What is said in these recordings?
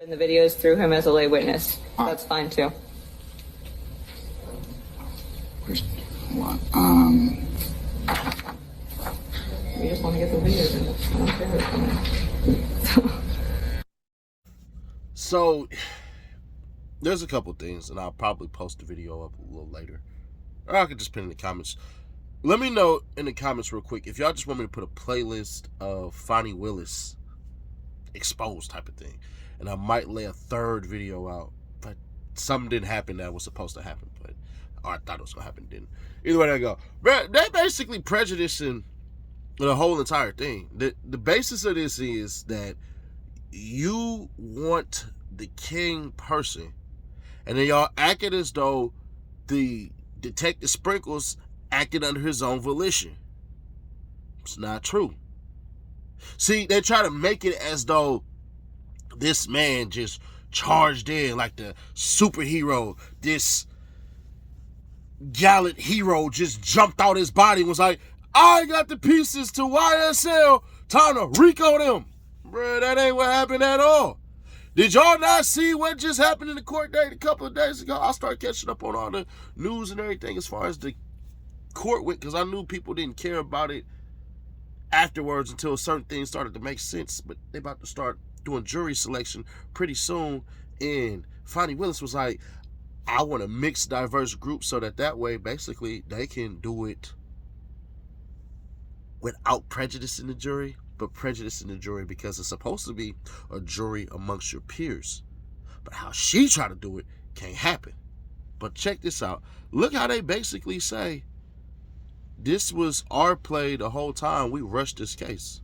In the videos through him as a lay witness. That's fine too. We just want to get the videos in. I don't care who's coming. So, there's a couple things, and I'll probably post the video up a little later. Or I could just put it in the comments. Let me know in the comments real quick if y'all just want me to put a playlist of Fonnie Willis exposed type of thing. And I might lay a third video out. But something didn't happen that was supposed to happen. Or I thought it was going to happen, didn't. Either way they go. They're basically prejudicing the whole entire thing. The basis of this is that you want the king person, and then y'all acted as though the Detective Sprinkles acted under his own volition. It's not true. See, they try to make it as though this man just charged in like the superhero. This gallant hero just jumped out his body and was like, I got the pieces to YSL. Time to Rico them. Bruh, that ain't what happened at all. Did y'all not see what just happened in the court date a couple of days ago? I started catching up on all the news and everything as far as the court went, because I knew people didn't care about it afterwards until certain things started to make sense. But they about to start doing jury selection pretty soon, and Fonnie Willis was like, I want a mixed, diverse group so that way, basically, they can do it without prejudice in the jury, but prejudice in the jury because it's supposed to be a jury amongst your peers. But how she tried to do it can't happen. But check this out. Look how they basically say, this was our play the whole time. We rushed this case.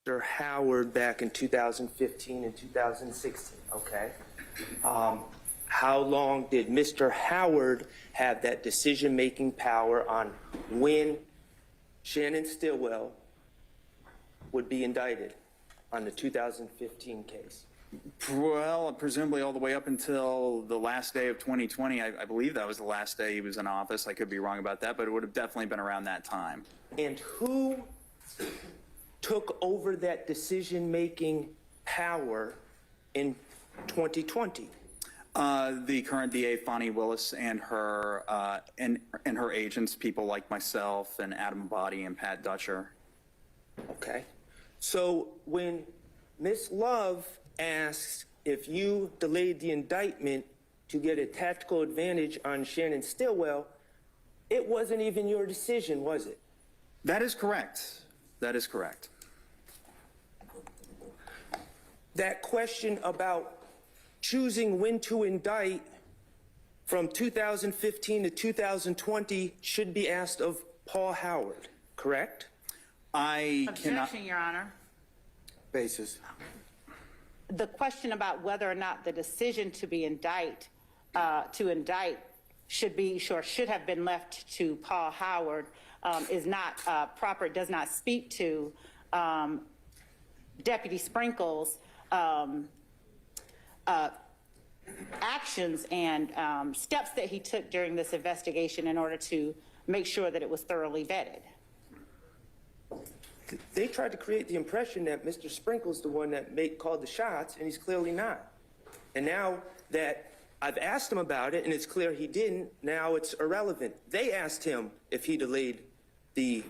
Mr. Howard back in 2015 and 2016, okay? How long did Mr. Howard have that decision-making power on when Shannon Stillwell would be indicted on the 2015 case? Well, presumably all the way up until the last day of 2020. I believe that was the last day he was in office. I could be wrong about that, but it would have definitely been around that time. And who took over that decision-making power in 2020? The current DA, Fonnie Willis, and her and her agents, people like myself and Adam Abadi and Pat Dutcher. Okay. So when Ms. Love asks if you delayed the indictment to get a tactical advantage on Shannon Stillwell, it wasn't even your decision, was it? That is correct. That is correct. That question about choosing when to indict from 2015 to 2020 should be asked of Paul Howard, correct? I cannot. Objection, Your Honor. Basis. The question about whether or not the decision to indict should have been left to Paul Howard is not proper. It does not speak to Deputy Sprinkles' actions and steps that he took during this investigation in order to make sure that it was thoroughly vetted. They tried to create the impression that Mr. Sprinkle's the one that called the shots, and he's clearly not. And now that I've asked him about it, and it's clear he didn't, now it's irrelevant. They asked him if he delayed the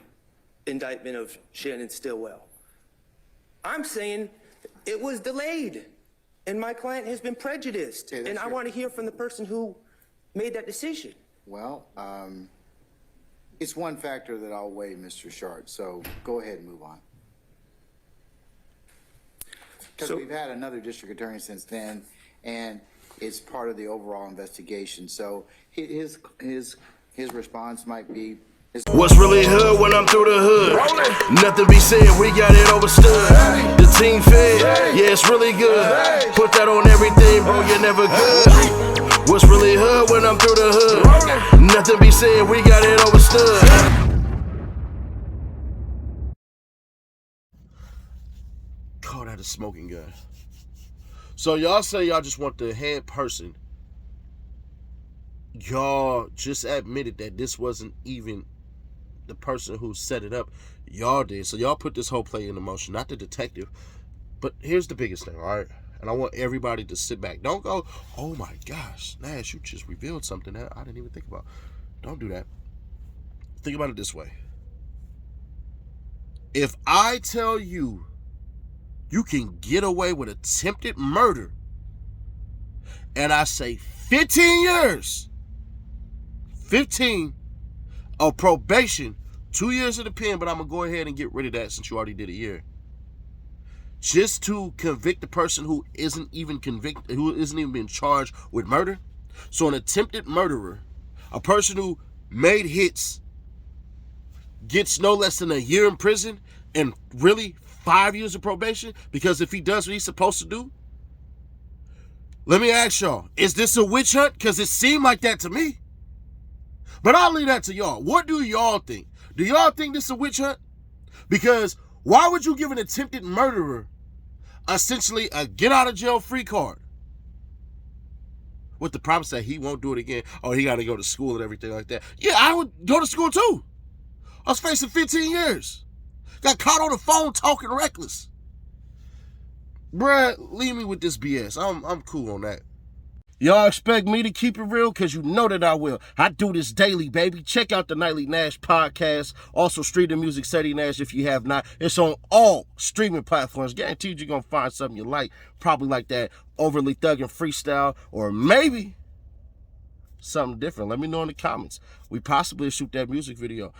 indictment of Shannon Stillwell. I'm saying it was delayed, and my client has been prejudiced, and I want to hear from the person who made that decision. Well, it's one factor that I'll weigh, Mr. Shart, so go ahead and move on. Because we've had another district attorney since then, and it's part of the overall investigation. So his response might be, what's really hood when I'm through the hood? Nothing be said, we got it overstood. The team fed, yeah, it's really good. Put that on everything, bro, you're never good. What's really hood when I'm through the hood? Nothing be said, we got it overstood. Call that a smoking gun. So y'all say y'all just want the head person. Y'all just admitted that this wasn't even the person who set it up. Y'all did. So y'all put this whole play into motion, not the detective. But here's the biggest thing, all right? And I want everybody to sit back. Don't go, oh my gosh, Nash, you just revealed something that I didn't even think about. Don't do that. Think about it this way. If I tell you you can get away with attempted murder, and I say 15 years, 15 of probation, 2 years in the pen, but I'm going to go ahead and get rid of that since you already did a year, just to convict the person who isn't even convicted, who isn't even being charged with murder. So an attempted murderer, a person who made hits, gets no less than a year in prison and really 5 years of probation, because if he does what he's supposed to do. Let me ask y'all, is this a witch hunt? Because it seemed like that to me. But I'll leave that to y'all. What do y'all think? Do y'all think this is a witch hunt? Because why would you give an attempted murderer essentially a get out of jail free card with the promise that he won't do it again? Oh, he got to go to school and everything like that. Yeah, I would go to school too. I was facing 15 years. Got caught on the phone talking reckless. Bruh, leave me with this BS. I'm cool on that. Y'all expect me to keep it real? Because you know that I will. I do this daily, baby. Check out the Nightly Nash podcast. Also, Street the Music, Ceddy Nash, if you have not. It's on all streaming platforms. Guaranteed you're going to find something you like. Probably like that overly thugging freestyle, or maybe something different. Let me know in the comments. We possibly shoot that music video.